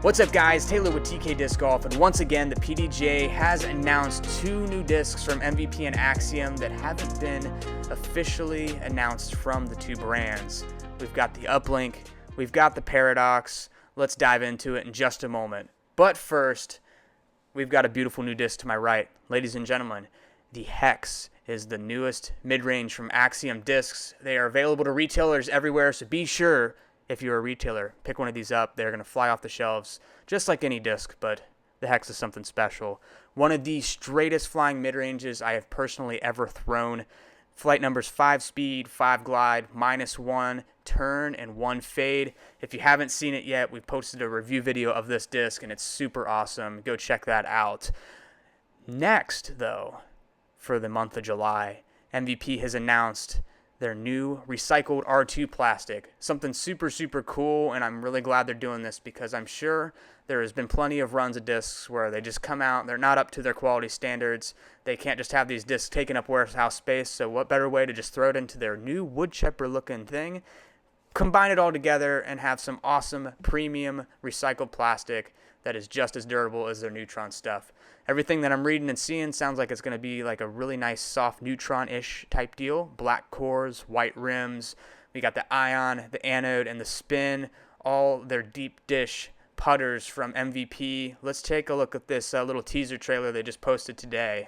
What's up, guys? Taylor with TK Disc Golf, and once again, the PDGA has announced 2 new discs from MVP and AXIOM that haven't been officially announced from the 2 brands. We've got the Uplink, we've got the Paradox. Let's dive into it in just a moment. But first, we've got a beautiful new disc to my right. Ladies and gentlemen, the Hex is the newest mid-range from AXIOM discs. They are available to retailers everywhere, so be sure, if you're a retailer, pick one of these up. They're going to fly off the shelves just like any disc, but the Hex is something special. One of the straightest flying mid-ranges I have personally ever thrown. Flight numbers 5 speed, 5 glide, -1 turn, and 1 fade. If you haven't seen it yet, we've posted a review video of this disc, and it's super awesome. Go check that out. Next, though, for the month of July, MVP has announced their new recycled R2 plastic. Something super, super cool, and I'm really glad they're doing this because I'm sure there has been plenty of runs of discs where they just come out, they're not up to their quality standards. They can't just have these discs taking up warehouse space, so what better way to just throw it into their new wood chipper looking thing, combine it all together, and have some awesome premium recycled plastic that is just as durable as their Neutron stuff. Everything that I'm reading and seeing sounds like it's going to be like a really nice soft Neutron-ish type deal. Black cores, white rims. We got the ion, the anode, and the spin. All their deep dish putters from MVP. Let's take a look at this little teaser trailer they just posted today.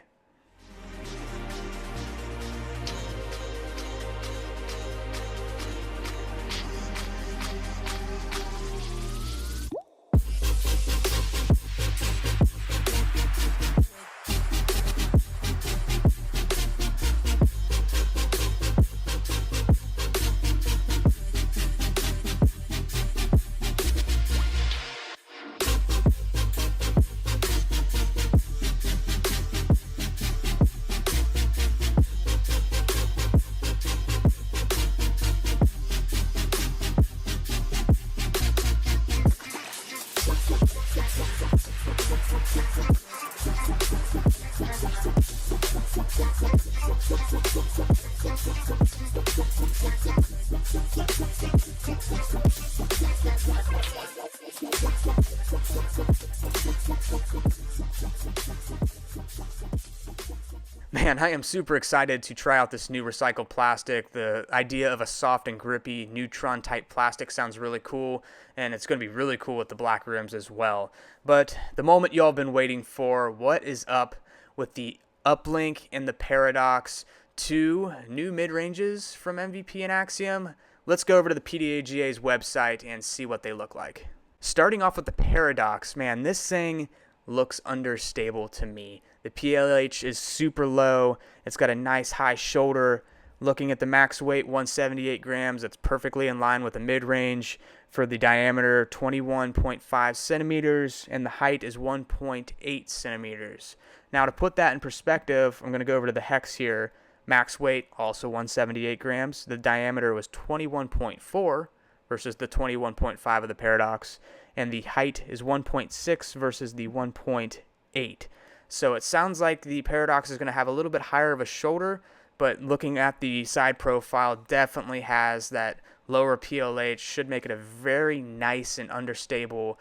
Man, I am super excited to try out this new recycled plastic. The idea of a soft and grippy Neutron type plastic sounds really cool, and it's going to be really cool with the black rims as well. But the moment y'all been waiting for, what is up with the Uplink and the Paradox, 2 new mid-ranges from MVP and AXIOM? Let's go over to the PDGA's website and see what they look like. Starting off with the Paradox, man, this thing looks understable to me. The PLH is super low. It's got a nice high shoulder. Looking at the max weight, 178 grams. That's perfectly in line with the mid-range. For the diameter, 21.5 centimeters, and the height is 1.8 centimeters. Now, to put that in perspective, I'm going to go over to the Hex here. Max weight, also 178 grams. The diameter was 21.4 versus the 21.5 of the Paradox. And the height is 1.6 versus the 1.8. So it sounds like the Paradox is going to have a little bit higher of a shoulder, but looking at the side profile, definitely has that lower PLH, should make it a very nice and understable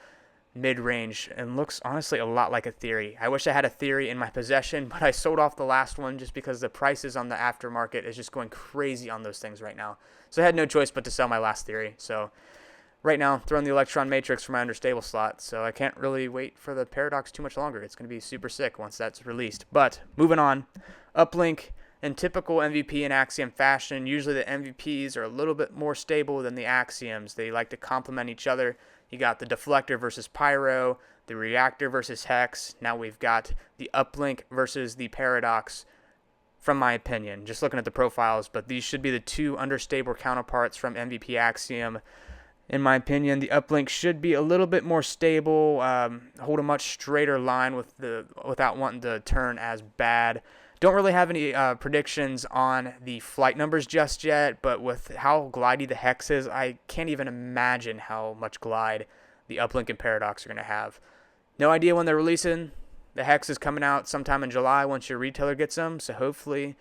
mid-range, and looks honestly a lot like a Theory. I wish I had a Theory in my possession, but I sold off the last one just because the prices on the aftermarket is just going crazy on those things right now. So I had no choice but to sell my last Theory. So right now, throwing the Electron Matrix for my Understable slot, so I can't really wait for the Paradox too much longer. It's going to be super sick once that's released. But moving on, Uplink, in typical MVP and AXIOM fashion, usually the MVPs are a little bit more stable than the AXIOMs. They like to complement each other. You got the Deflector versus Pyro, the Reactor versus Hex. Now we've got the Uplink versus the Paradox, from my opinion, just looking at the profiles. But these should be the 2 understable counterparts from MVP AXIOM. In my opinion, the Uplink should be a little bit more stable, hold a much straighter line without wanting to turn as bad. Don't really have any predictions on the flight numbers just yet, but with how glidey the Hex is, I can't even imagine how much glide the Uplink and Paradox are going to have. No idea when they're releasing. The Hex is coming out sometime in July once your retailer gets them, so hopefully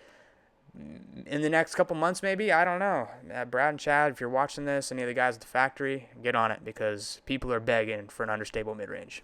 in the next couple months, maybe. I don't know. Brad and Chad, if you're watching this, any of the guys at the factory, get on it because people are begging for an understable mid-range.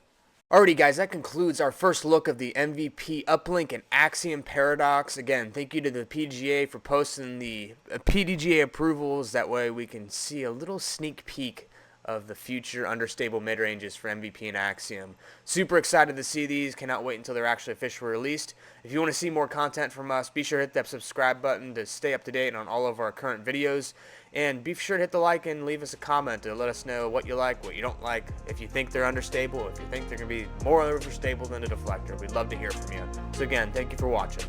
Alrighty, guys, that concludes our first look of the MVP Uplink and AXIOM paradox. Again, thank you to the PDGA for posting the PDGA approvals. That way we can see a little sneak peek of the future understable mid-ranges for MVP and AXIOM. Super excited to see these. Cannot wait until they're actually officially released. If you want to see more content from us, be sure to hit that subscribe button to stay up to date on all of our current videos. And be sure to hit the like and leave us a comment to let us know what you like, what you don't like, if you think they're understable, if you think they're going to be more overstable than a deflector. We'd love to hear from you. So again, thank you for watching.